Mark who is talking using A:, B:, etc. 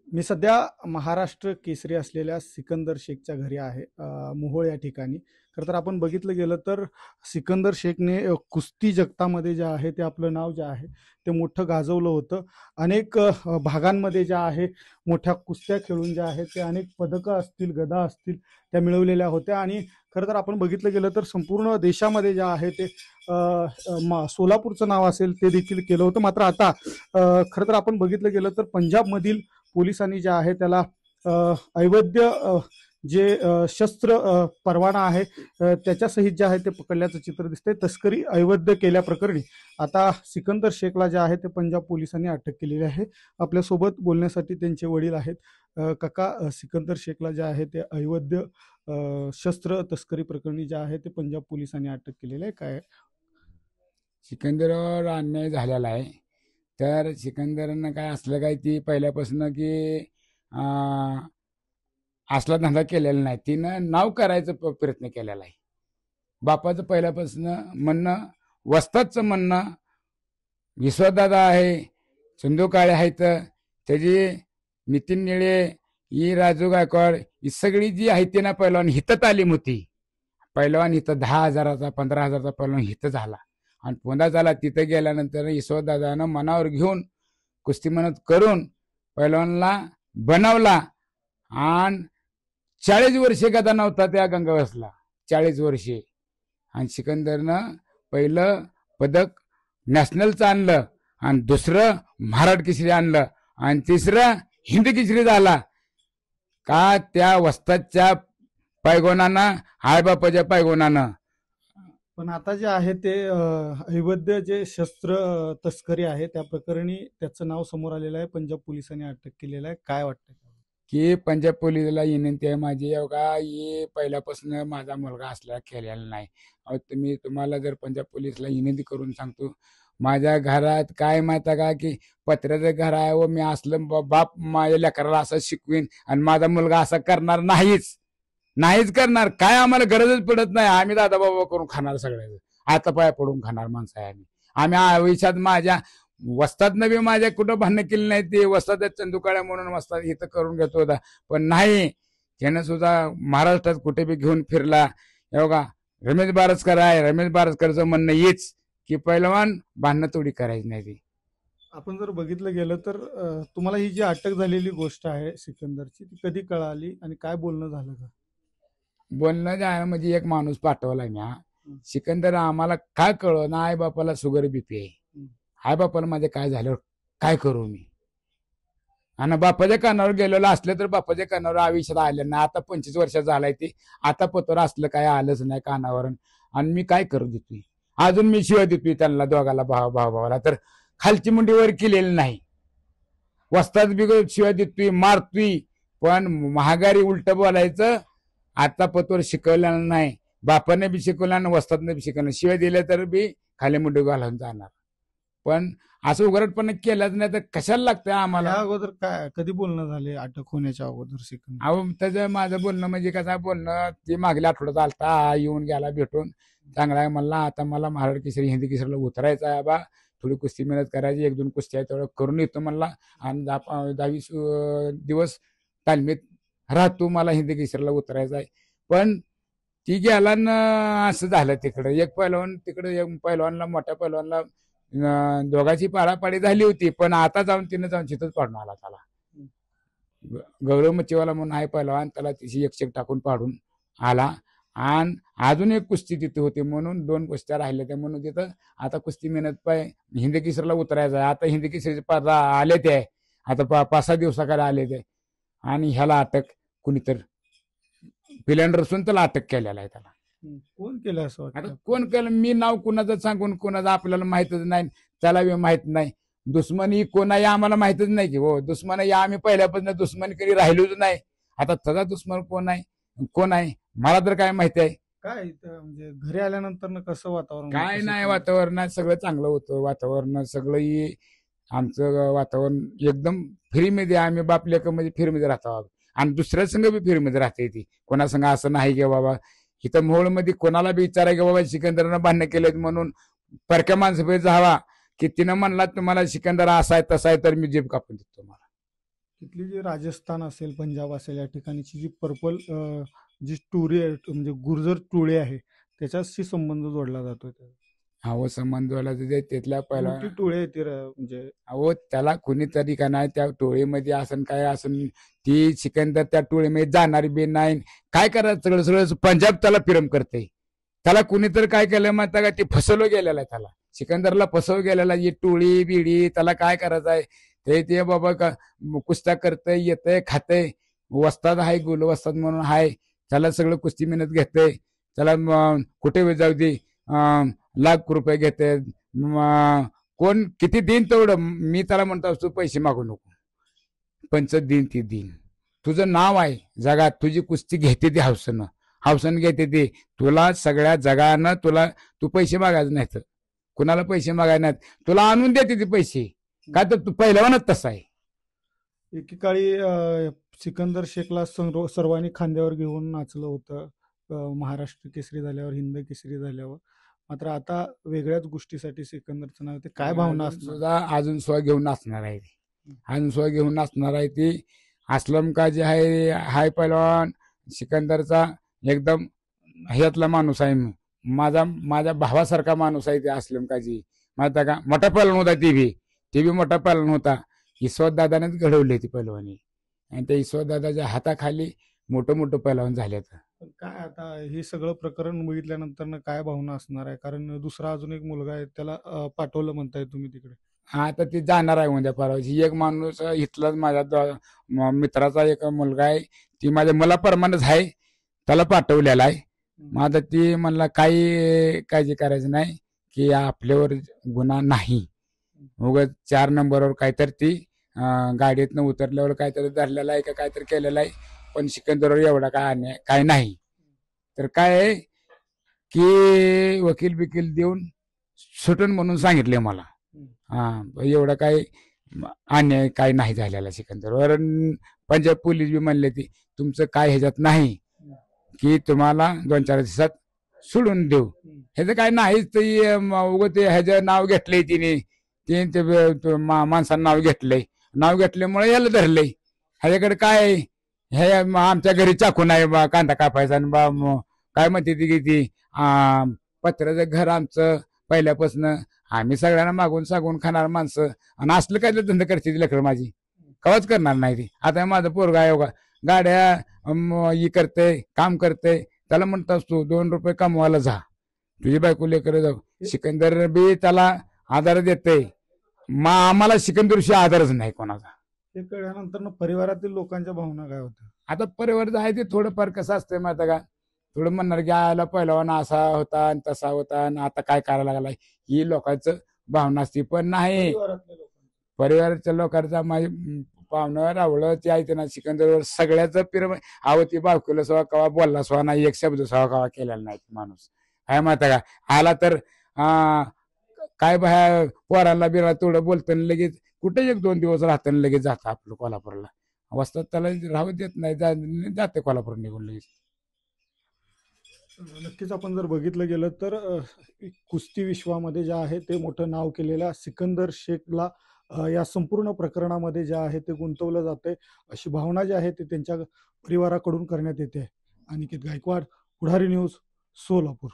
A: मी सध्या महाराष्ट्र केसरी असलेल्या सिकंदर शेखच्या घरी आहे, मोहोळ या ठिकाणी. खरं तर आपण बघितलं गेलं तर सिकंदर शेखने कुस्ती जगतामध्ये जे आहे ते आपलं नाव जे आहे ते मोठं गाजवलं होतं. अनेक भागांमध्ये ज्या आहे मोठ्या कुस्त्या खेळून ज्या आहेत ते अनेक पदकं असतील, गदा असतील, त्या मिळवलेल्या होत्या. आणि खरं तर आपण बघितलं गेलं तर संपूर्ण देशामध्ये जे आहे ते सोलापूरचं नाव असेल ते देखील केलं होतं. मात्र आता खरं तर आपण बघितलं गेलं तर पंजाबमधील पोलिसांनी जे आहे त्याला अवैध जे शस्त्र परवाना आहे त्याच्यासहित जे आहे ते पकडल्याचं चित्र दिसतंय. तस्करी अवैध केल्याप्रकरणी आता सिकंदर शेखला जे आहे ते पंजाब पोलिसांनी अटक केलेली आहे. आपल्यासोबत बोलण्यासाठी त्यांचे वडील आहेत. काका, सिकंदर शेखला जे आहे ते अवैध शस्त्र तस्करी प्रकरणी जे आहे ते पंजाब पोलिसांनी अटक केलेली आहे. काय
B: सिकंदरावर अन्याय झालेला आहे. तर सिकंदरनं काय असलं काय ती पहिल्यापासून की असला धंदा केलेला नाही. तिनं नाव करायचा प्रयत्न केलेला आहे. बापाचं पहिल्यापासून म्हणणं, वस्तादचं म्हणणं, विश्वदादा आहे, चंदू काळे आहेत, त्याची नितीन निळे, ही राजू गायकवाड, ही सगळी जी आहे ती ना पहिलवान हिथं तालीम होती. पहिलवान इथं 10,000चा 15,000चा पहिलवान हिथं झाला. आणि पुन्हा झाला. तिथं गेल्यानंतर ईश्वरदादानं मनावर घेऊन कुस्ती म्हणत करून पहिलवानला बनवला. आणि 40 वर्षे गदा नव्हता त्या गंगावसला, 40 वर्षे. आणि सिकंदरनं पहिलं पदक नॅशनलचं आणलं, आणि दुसरं महाराष्ट्र केसरी आणलं, आणि तिसरं हिंद केसरी झाला. का त्या वस्तादच्या पैगोनानं, आईबापाच्या पैगोनानं.
A: पण आता जे आहे ते अवैध जे शस्त्र तस्करी आहे त्या प्रकरणी त्याचं नाव समोर आलेलं आहे. पंजाब पोलिसांनी अटक केलेलं आहे. काय वाटतं?
B: की पंजाब पोलिसला विनंती आहे माझी, का ही पहिल्यापासून माझा मुलगा असला केलेला नाही. तुम्हाला जर पंजाब पोलिसला विनंती करून सांगतो, माझ्या घरात काय माहिती का की पत्र्याचं घर आहे व मी असलं बाप माझ्या लेकराला असं शिकवीन आणि माझा मुलगा असा करणार नाहीच करणार. काय आम्हाला गरजच पडत नाही. आम्ही दादा बाबा करून खाणार, सगळ्याचं आता पाया पडून खाणार माणसं आहे आम्ही आयुष्यात. माझ्या वस्तादनं बी माझ्या कुठं भांडणं केली नाही. ते वस्ताद चंदुकाळ्या म्हणून वस्ताद इथं करून घेतो होता, पण नाही, त्यानं सुद्धा महाराष्ट्रात कुठे बी घेऊन फिरला. एवढा रमेश बारसकर आहे, रमेश बारसकरचं म्हणणं हेच की पहिलवान भांडणं तोडी करायची नाही. ती
A: आपण जर बघितलं गेलं तर तुम्हाला ही जी अटक झालेली गोष्ट आहे सिकंदरची ती कधी कळाली आणि काय बोलणं झालं का?
B: बोलणं जाणं म्हणजे एक माणूस पाठवला मी. सिकंदर आम्हाला काय कळलं ना, आई बापाला शुगर बीपी आहे. आई बापाला माझे काय झाल्यावर काय करू मी? आणि बापाच्या कानावर गेलेलं असलं तर बापाच्या कानावर आयुष्यात आलं नाही. आता 25 वर्षात झालाय ती, आता पत्र असलं काय आलंच नाही कानावर. आणि मी काय करू देतोय? अजून मी शिवाय देतोय त्यांना दोघाला, भावाला तर खालची मुंडीवर केलेली नाही. वस्ताद बी शिवाय देतोय, मारतोय, पण महागारी उलट बोलायचं. आता पतवर शिकवलेलं नाही, बापाने बी शिकवलं आणि वस्तादने बी शिकवलं. शिवाय दिले तर बी खाली मुंडी घालून जाणार. पण असं उघडपणे केलंच नाही तर कशाला लागतंय आम्हाला?
A: अगोदर काय कधी बोलणं झाले अटक होण्याच्या अगोदर सिकंदर?
B: अहो, त्याचं माझं बोलणं म्हणजे कसं बोलणं, ते मागल्या आठवड्यात आलता, येऊन गेला भेटून, चांगला आहे म्हणला. आता मला महाराष्ट्र केसरी हिंदी केसरीला उतरायचं आहे बा, थोडी कुस्ती मेहनत करायची, 1-2 कुस्ती आहे तेवढं करून येतो म्हणला. आणि 10-20 दिवस तालमीत राहतो, मला हिंदी केसरीला उतरायचं आहे. पण ती गेला न असं झालं. तिकडं एक पैलवान, तिकडं एक पैलवानला, मोठ्या पैलवानला दोघांची पाडापाडी झाली होती. पण आता तिनं जाऊन तिथंच पाडून आला त्याला. गौरव मच्छीवाला म्हणून आहे पैलवान, त्याला तिची एक टाकून पाडून आला. आणि अजून एक कुस्ती तिथे होती म्हणून 2 कुस्त्या राहिल्या त्या, म्हणून तिथं आता कुस्ती मेहनत पाय हिंदी केसरीला उतरायचं आहे. आता हिंदी केसरीचे स्पर्धा आले ते, आता 5-6 दिवसाकडे आले ते. आणि ह्याला अटक कुणीतर फिलंडर असून त्याला अटक केलेला आहे. त्याला
A: कोण केलं असं
B: आता
A: वाटतं?
B: कोण केलं मी नाव कुणाचं सांगून कुणाचं आपल्याला माहितच नाही, त्याला बी माहित नाही. दुश्मनी कोण आहे आम्हाला माहितच नाही की हो. दुश्मन या आम्ही पहिल्यापासून दुश्मनी कधी राहिलोच नाही. आता त्याचा दुश्मन कोण आहे मला तर काय माहिती आहे?
A: काय इथं म्हणजे घरी आल्यानंतर कसं वातावरण
B: काय
A: होतं
B: नाही,
A: सिकंदर?
B: वातावरणात सगळं चांगलं होतं. वातावरण सगळं आमचं वातावरण एकदम फ्रीमध्ये. आम्ही बापलेकामध्ये फ्रीमध्ये राहतो. आणि दुसऱ्या संघ बी फ्रीमध्ये राहते. ती कोणा संघ असं नाही की बाबा इथं मोहोळमध्ये कोणाला बी विचारा की बाबा सिकंदरनं भांडणं केलेत म्हणून परक्या माणसापेक्षा हवा की तिनं म्हणला तुम्हाला सिकंदर असा आहे तसा आहे तर मी जीभ कापून देतो तुम्हाला.
A: तिथली जी राजस्थान असेल, पंजाब असेल, या ठिकाणची जी पर्पल जी टोळी आहे, म्हणजे गुर्जर टोळी आहे, त्याच्याशी संबंध जोडला जातो.
B: अहो संबंध वाला तिथल्या पहिला
A: मोठी टोळी आहे ती म्हणजे
B: अहो त्याला कुणीतरी का नाही त्या टोळीमध्ये असन काय असन ती सिकंदर त्या टोळीमध्ये जाणारी बी नाही. काय करायचं सगळं सगळं पंजाब त्याला फिरम करते. त्याला कुणीतरी काय केलं माहिती का, ते फसवलं गेलेलं आहे त्याला. सिकंदरला फसव गेलेला ही टोळी बिडी. त्याला काय करायचं आहे ते बाबा का कुस्त्या करतंय, येतंय, खातंय. वस्ताद आहे, गुल वस्ताद म्हणून आहे. त्याला सगळं कुस्ती मेहनत घेतंय. त्याला कुठे जाऊ दे लाख रुपये घेते. कोण किती देईन तेवढं. मी त्याला म्हणतो तू पैसे मागू नको, पंच देईन ती देईन. तुझं नाव आहे जगात, तुझी कुस्ती घेते ती हौसनं हौसनं घेते ती. तुला सगळ्या जगानं तुला तू पैसे मागायचे नाहीत, कुणाला पैसे मागायचे नाहीत. तुला आणून देते ती पैसे, काय तर तू पहिलवानच तसा आहे.
A: एकेकाळी सिकंदर शेखला सर्वांनी खांद्यावर घेऊन नाचलं होतं, महाराष्ट्र केसरी झाल्यावर, हिंद केसरी झाल्यावर. मात्र आता वेगळ्याच गोष्टीसाठी सिकंदरचं नाव, ते काय भावना
B: अजून
A: असणार?
B: सुद्धा अजून सुद्धा घेऊन नाचणार आहे ती. अजून सुद्धा घेऊन नाचणार आहे ती. असलम का जे आहे हाय पहिलवान सिकंदरचा एकदम ह्यातला माणूस आहे. माझ्या भावासारखा माणूस आहे ते असलम काजी. माहिती का, मोठा पहिलवान होता. ते बी मोठा पहिलवान होता. ईश्वर दादानेच घडवली ती पहिलवानी, आणि त्या ईश्वर दादाच्या हाताखाली मोठं मोठं पहिलवान झाले.
A: पण काय आता हे सगळं प्रकरण बघितल्यानंतर काय भावना असणार आहे? कारण दुसरा अजून एक मुलगा आहे, त्याला पाठवलं म्हणताय तुम्ही तिकडे.
B: आता ती जाणार आहे उद्या परवाची. एक माणूस इथलाच माझ्या मित्राचा एक मुलगा आहे, ती माझ्या मला परमानच आहे, त्याला पाठवलेला आहे. मग आता ती म्हणला काही काळजी करायची नाही, की आपल्यावर गुन्हा नाही. उगाच 4 नंबरवर काहीतरी ती गाडीतनं उतरल्यावर काहीतरी धरलेला आहे का काहीतरी केलेलं आहे. पण सिकंदरवर एवढा काय अन्याय काय नाही. तर काय आहे की वकील बिकील देऊन सुटन म्हणून सांगितले मला. एवढं काय अन्याय काय नाही झालेला सिकंदरवर. पंजाब पोलीस बी म्हणले ती तुमचं काय ह्याच्यात नाही की तुम्हाला 2-4 दिवसात सोडून देऊ. ह्याचं काय नाहीच. ते उगं ते ह्याचं नाव घेतलंय तिने, माणसानं नाव घेतलंय. नाव घेतल्यामुळे याला धरलंय. ह्याच्याकडे काय हे आमच्या घरी चाकू नाही कांदा कापायचा, आणि काय म्हणते ती की ती पत्र्याचं घर आमचं पहिल्यापासून, आम्ही सगळ्यांना मागून सागून खाणार माणसं, आणि असलं काय धंदा करते ती लेकरं माझी, कवाच करणार नाही ती. आता माझं पोरगा आहे बघा, गाड्या ही करते, काम करते. त्याला म्हणत असतो 2 रुपये कमवायला जा, तुझी बायको लेकर जाऊ. सिकंदर बी त्याला आधार देते. आम्हाला सिकंदरशी आधारच नाही कोणाचा.
A: हे कळल्यानंतर परिवारातील लोकांच्या भावना काय होत्या?
B: आता परिवार आहे ते थोडंफार कसं असतंय माहिती का, थोडं म्हणणार की आयला पहिलवान असा होता आणि तसा होता आणि आता काय करायला लागलाय, ही लोकांचं भावना असते. पण नाही, परिवाराच्या लोकांचा माझी पाहुणं रावळं ते आहे ना सिकंदरवर सगळ्याच अहो ती बायकोला सवा कवा बोलला सवा नाही, एक शब्द सवा कवा केलेला नाही माणूस. काय माहिती का, आला तर काय बाया पोराला बिरा थोडं बोलतं लगेच कुठे 1-2 दिवस राहतं लगेच जातं आपलं कोल्हापूरला. वस्तात त्याला राहू देत नाही, जाते कोल्हापूर निघून लगेच.
A: नक्कीच आपण जर बघितलं गेलं तर कुस्ती विश्वामध्ये जे आहे ते मोठं नाव केलेल्या सिकंदर शेखला या संपूर्ण प्रकरणामध्ये जे आहे ते गुंतवलं जाते, अशी भावना जी आहे ते त्यांच्या परिवाराकडून करण्यात येते. अनिकेत गायकवाड, पुढारी न्यूज, सोलापूर.